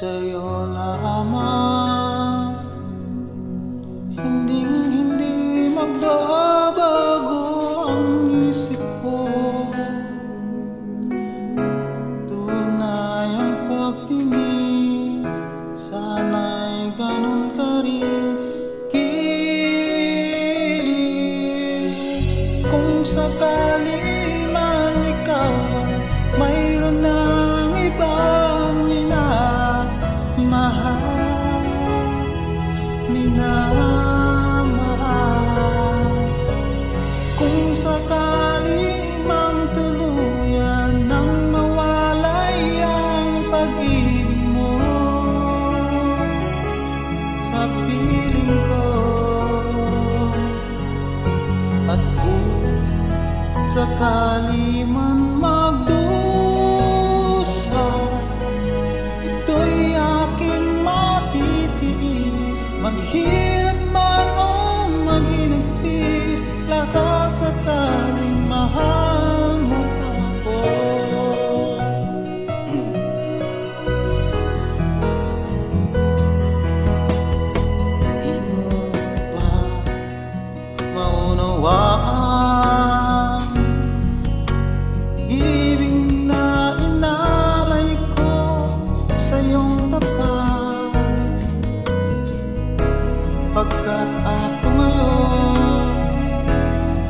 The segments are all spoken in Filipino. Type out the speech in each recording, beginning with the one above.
sa'yo lamang. Hindi magbabago ang isip ko. Tunay ang pagtingin, sana'y ganun ka rin. Kilig, kung sakali man ikaw mayroon ng ibang minamahal, kung sakali mang tuluyan nang mawalay ang pag-ibig mo sa piling ko, at kung sakali man magdusa, ito'y aking matitiis. Maghirap man o maghinagpis, lakas sakaling mahal mo ako. Di mo ba maunawaan ibig na inalay ko sa iyong tapat, pagkat ako ngayon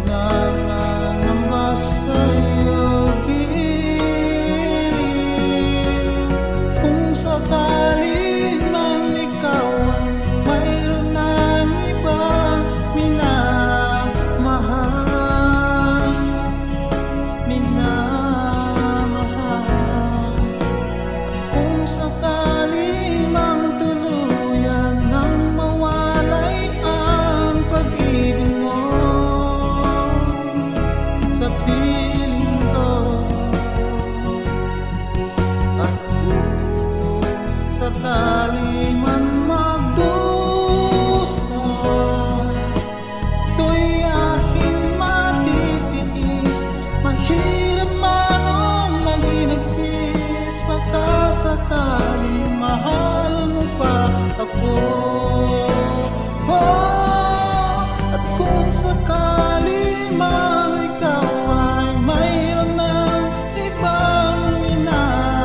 nangangamba sa'yo. Kilig, kung sakali man ikaw mayroon ng ibang minamahal, kung sakali mang tuluyan nang mawalay ang pag-ibig mo sa piling ko, at kung sakali man magdusa, ito'y aking matitiis. Mahirap man o maghinagpis, baka sakaling mahal mo pa ako. At kung sakali man ikaw ay mayroon ng ibang minamahal,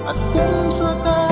at kung sakali